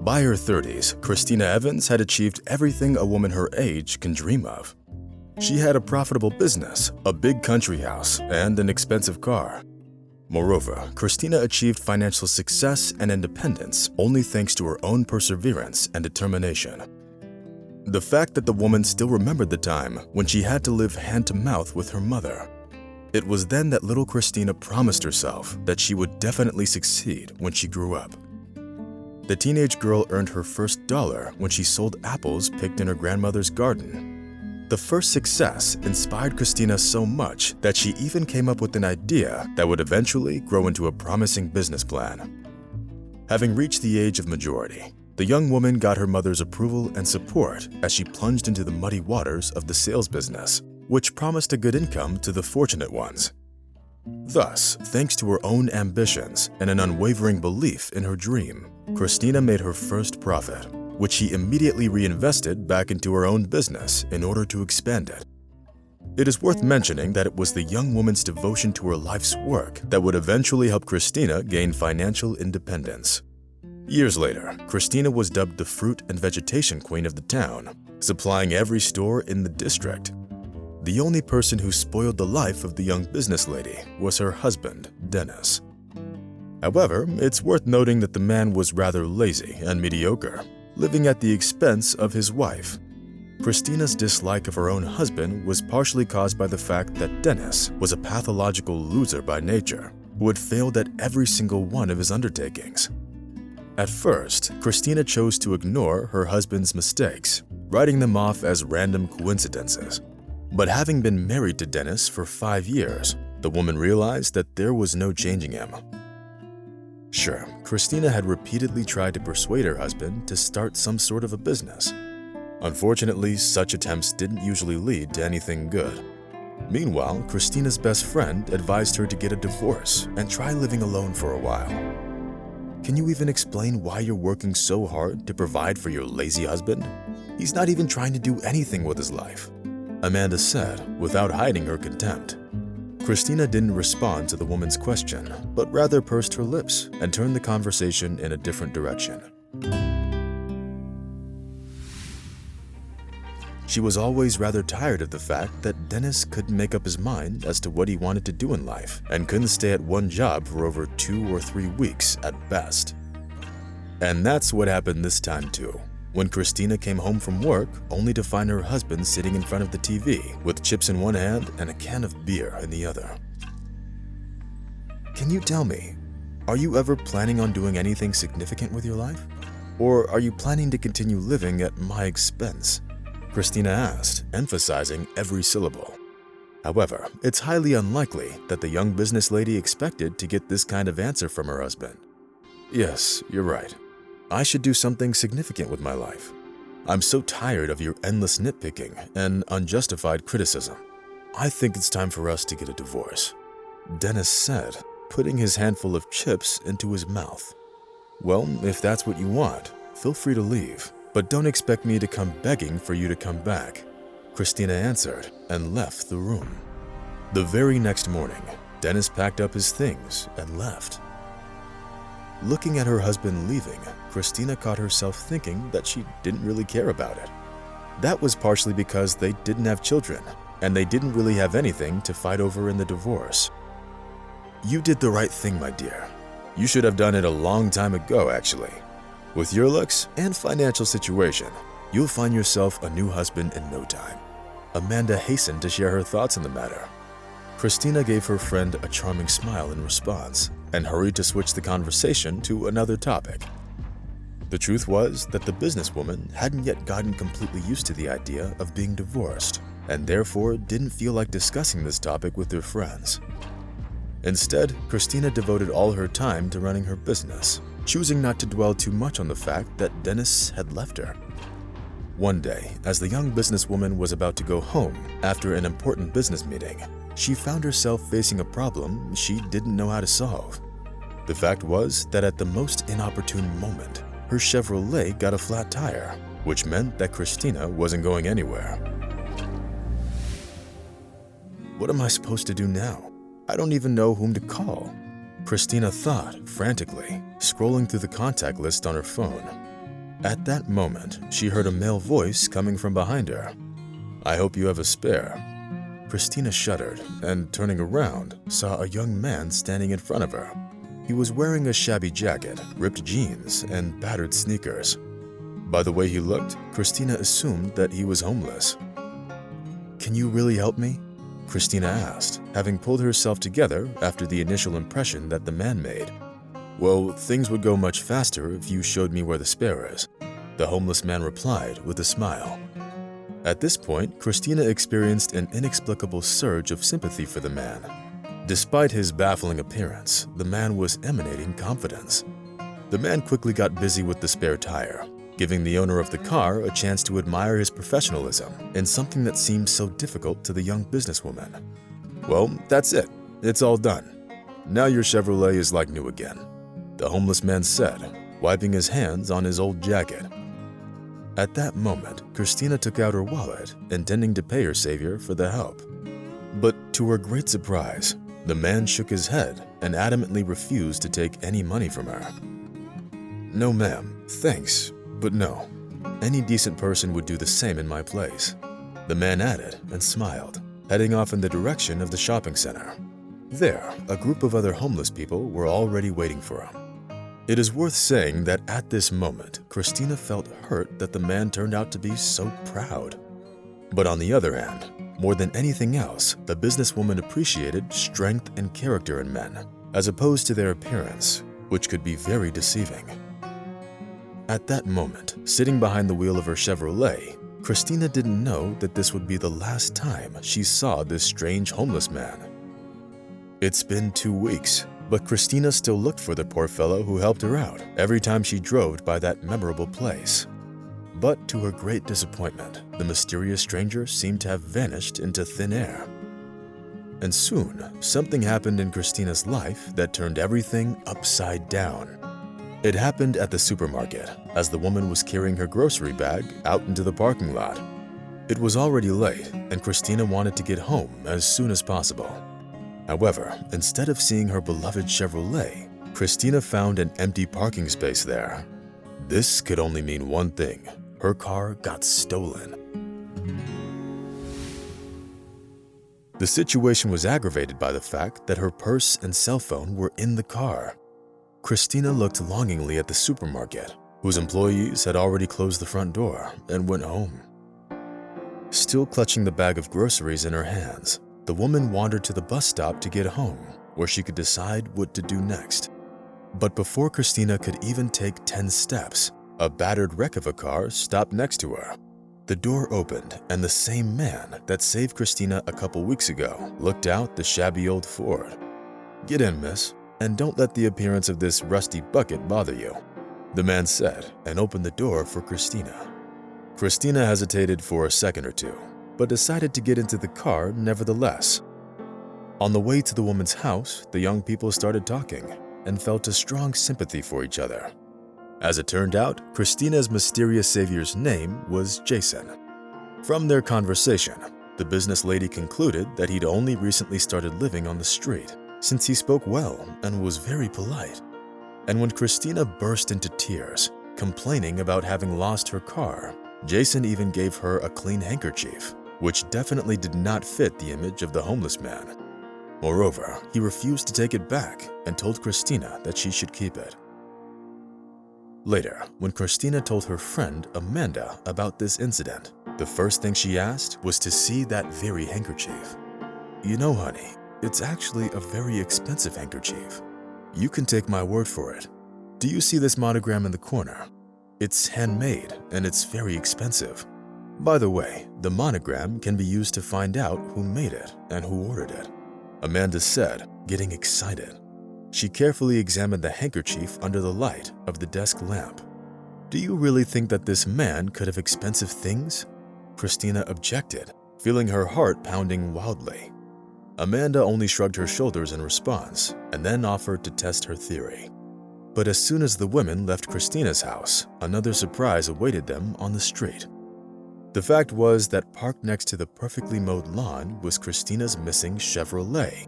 By her 30s, Christina Evans had achieved everything a woman her age can dream of. She had a profitable business, a big country house, and an expensive car. Moreover, Christina achieved financial success and independence only thanks to her own perseverance and determination. The fact that the woman still remembered the time when she had to live hand-to-mouth with her mother. It was then that little Christina promised herself that she would definitely succeed when she grew up. The teenage girl earned her first dollar when she sold apples picked in her grandmother's garden. The first success inspired Christina so much that she even came up with an idea that would eventually grow into a promising business plan. Having reached the age of majority, the young woman got her mother's approval and support as she plunged into the muddy waters of the sales business, which promised a good income to the fortunate ones. Thus, thanks to her own ambitions and an unwavering belief in her dream, Christina made her first profit, which she immediately reinvested back into her own business in order to expand it. It is worth mentioning that it was the young woman's devotion to her life's work that would eventually help Christina gain financial independence. Years later, Christina was dubbed the fruit and vegetation queen of the town, supplying every store in the district. The only person who spoiled the life of the young business lady was her husband, Dennis. However, it's worth noting that the man was rather lazy and mediocre, living at the expense of his wife. Christina's dislike of her own husband was partially caused by the fact that Dennis was a pathological loser by nature, who had failed at every single one of his undertakings. At first, Christina chose to ignore her husband's mistakes, writing them off as random coincidences. But having been married to Dennis for 5 years, the woman realized that there was no changing him. Sure, Christina had repeatedly tried to persuade her husband to start some sort of a business. Unfortunately, such attempts didn't usually lead to anything good. Meanwhile, Christina's best friend advised her to get a divorce and try living alone for a while. Can you even explain why you're working so hard to provide for your lazy husband? He's not even trying to do anything with his life, Amanda said, without hiding her contempt. Christina didn't respond to the woman's question, but rather pursed her lips and turned the conversation in a different direction. She was always rather tired of the fact that Dennis couldn't make up his mind as to what he wanted to do in life and couldn't stay at one job for over 2 or 3 weeks at best. And that's what happened this time too, when Christina came home from work only to find her husband sitting in front of the TV with chips in one hand and a can of beer in the other. Can you tell me, are you ever planning on doing anything significant with your life? Or are you planning to continue living at my expense? Christina asked, emphasizing every syllable. However, it's highly unlikely that the young business lady expected to get this kind of answer from her husband. Yes, you're right. I should do something significant with my life. I'm so tired of your endless nitpicking and unjustified criticism. I think it's time for us to get a divorce, Dennis said, putting his handful of chips into his mouth. Well, if that's what you want, feel free to leave, but don't expect me to come begging for you to come back, Christina answered and left the room. The very next morning, Dennis packed up his things and left. Looking at her husband leaving, Christina caught herself thinking that she didn't really care about it. That was partially because they didn't have children, and they didn't really have anything to fight over in the divorce. You did the right thing, my dear. You should have done it a long time ago, actually. With your looks and financial situation, you'll find yourself a new husband in no time. Amanda hastened to share her thoughts on the matter. Christina gave her friend a charming smile in response and hurried to switch the conversation to another topic. The truth was that the businesswoman hadn't yet gotten completely used to the idea of being divorced and therefore didn't feel like discussing this topic with her friends. Instead, Christina devoted all her time to running her business, choosing not to dwell too much on the fact that Dennis had left her. One day, as the young businesswoman was about to go home after an important business meeting, she found herself facing a problem she didn't know how to solve. The fact was that at the most inopportune moment, her Chevrolet got a flat tire, which meant that Christina wasn't going anywhere. What am I supposed to do now? I don't even know whom to call, Christina thought frantically, scrolling through the contact list on her phone. At that moment, she heard a male voice coming from behind her. "I hope you have a spare." Christina shuddered and, turning around, saw a young man standing in front of her. He was wearing a shabby jacket, ripped jeans, and battered sneakers. By the way he looked, Christina assumed that he was homeless. "Can you really help me?" Christina asked, having pulled herself together after the initial impression that the man made. "Well, things would go much faster if you showed me where the spare is," the homeless man replied with a smile. At this point, Christina experienced an inexplicable surge of sympathy for the man. Despite his baffling appearance, the man was emanating confidence. The man quickly got busy with the spare tire, giving the owner of the car a chance to admire his professionalism in something that seemed so difficult to the young businesswoman. "Well, that's it. It's all done. Now your Chevrolet is like new again," the homeless man said, wiping his hands on his old jacket. At that moment, Christina took out her wallet, intending to pay her savior for the help. But to her great surprise, the man shook his head and adamantly refused to take any money from her. "No, ma'am, thanks, but no. Any decent person would do the same in my place," the man added and smiled, heading off in the direction of the shopping center. There, a group of other homeless people were already waiting for him. It is worth saying that at this moment, Christina felt hurt that the man turned out to be so proud. But on the other hand, more than anything else, the businesswoman appreciated strength and character in men, as opposed to their appearance, which could be very deceiving. At that moment, sitting behind the wheel of her Chevrolet, Christina didn't know that this would be the last time she saw this strange homeless man. It's been 2 weeks, but Christina still looked for the poor fellow who helped her out every time she drove by that memorable place. But to her great disappointment, the mysterious stranger seemed to have vanished into thin air. And soon, something happened in Christina's life that turned everything upside down. It happened at the supermarket, as the woman was carrying her grocery bag out into the parking lot. It was already late, and Christina wanted to get home as soon as possible. However, instead of seeing her beloved Chevrolet, Christina found an empty parking space there. This could only mean one thing: her car got stolen. The situation was aggravated by the fact that her purse and cell phone were in the car. Christina looked longingly at the supermarket, whose employees had already closed the front door, and went home. Still clutching the bag of groceries in her hands, the woman wandered to the bus stop to get home, where she could decide what to do next. But before Christina could even take 10 steps, a battered wreck of a car stopped next to her. The door opened, and the same man that saved Christina a couple weeks ago looked out the shabby old Ford. "Get in, miss, and don't let the appearance of this rusty bucket bother you," the man said, and opened the door for Christina. Christina hesitated for a second or two, but decided to get into the car nevertheless. On the way to the woman's house, the young people started talking and felt a strong sympathy for each other. As it turned out, Christina's mysterious savior's name was Jason. From their conversation, the business lady concluded that he'd only recently started living on the street, since he spoke well and was very polite. And when Christina burst into tears, complaining about having lost her car, Jason even gave her a clean handkerchief, which definitely did not fit the image of the homeless man. Moreover, he refused to take it back and told Christina that she should keep it. Later, when Christina told her friend Amanda about this incident, the first thing she asked was to see that very handkerchief. "You know, honey, it's actually a very expensive handkerchief. You can take my word for it. Do you see this monogram in the corner? It's handmade and it's very expensive. By the way, the monogram can be used to find out who made it and who ordered it," Amanda said, getting excited. She carefully examined the handkerchief under the light of the desk lamp. "Do you really think that this man could have expensive things?" Christina objected, feeling her heart pounding wildly. Amanda only shrugged her shoulders in response and then offered to test her theory. But as soon as the women left Christina's house, another surprise awaited them on the street. The fact was that parked next to the perfectly mowed lawn was Christina's missing Chevrolet,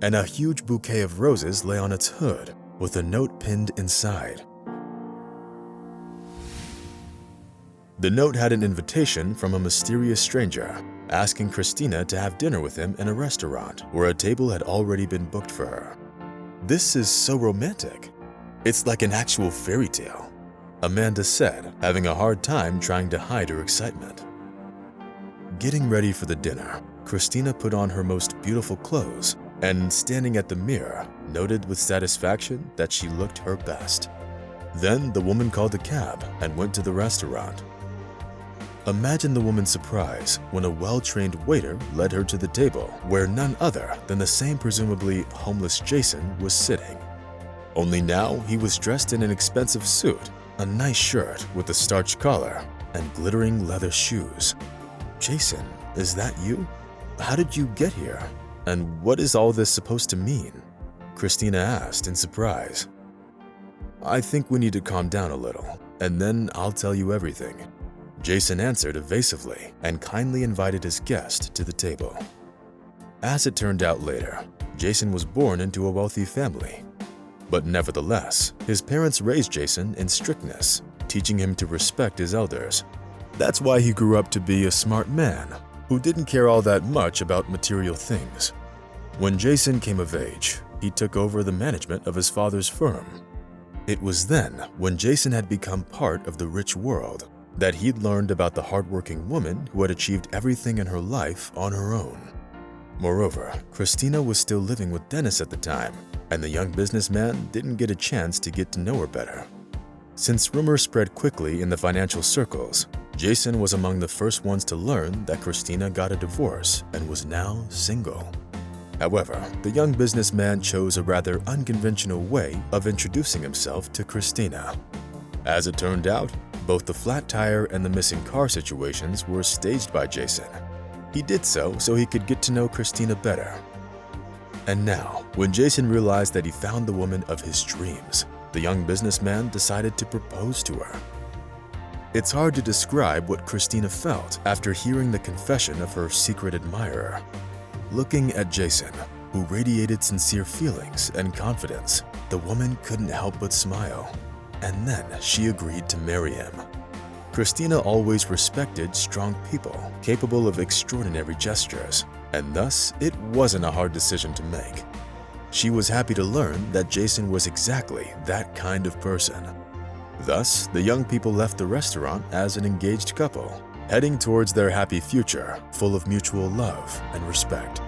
and a huge bouquet of roses lay on its hood with a note pinned inside. The note had an invitation from a mysterious stranger, asking Christina to have dinner with him in a restaurant where a table had already been booked for her. "This is so romantic. It's like an actual fairy tale," Amanda said, having a hard time trying to hide her excitement. Getting ready for the dinner, Christina put on her most beautiful clothes and, standing at the mirror, noted with satisfaction that she looked her best. Then the woman called a cab and went to the restaurant. Imagine the woman's surprise when a well-trained waiter led her to the table where none other than the same presumably homeless Jason was sitting. Only now he was dressed in an expensive suit, a nice shirt with a starched collar, and glittering leather shoes. "Jason, is that you? How did you get here? And what is all this supposed to mean?" Christina asked in surprise. "I think we need to calm down a little, and then I'll tell you everything," Jason answered evasively and kindly invited his guest to the table. As it turned out later, Jason was born into a wealthy family. But nevertheless, his parents raised Jason in strictness, teaching him to respect his elders. That's why he grew up to be a smart man who didn't care all that much about material things. When Jason came of age, he took over the management of his father's firm. It was then, when Jason had become part of the rich world, that he'd learned about the hardworking woman who had achieved everything in her life on her own. Moreover, Christina was still living with Dennis at the time, and the young businessman didn't get a chance to get to know her better. Since rumors spread quickly in the financial circles, Jason was among the first ones to learn that Christina got a divorce and was now single. However, the young businessman chose a rather unconventional way of introducing himself to Christina. As it turned out, both the flat tire and the missing car situations were staged by Jason. He did so he could get to know Christina better. And now, when Jason realized that he found the woman of his dreams, the young businessman decided to propose to her. It's hard to describe what Christina felt after hearing the confession of her secret admirer. Looking at Jason, who radiated sincere feelings and confidence, the woman couldn't help but smile. And then she agreed to marry him. Christina always respected strong people capable of extraordinary gestures, and thus it wasn't a hard decision to make. She was happy to learn that Jason was exactly that kind of person. Thus, the young people left the restaurant as an engaged couple, heading towards their happy future full of mutual love and respect.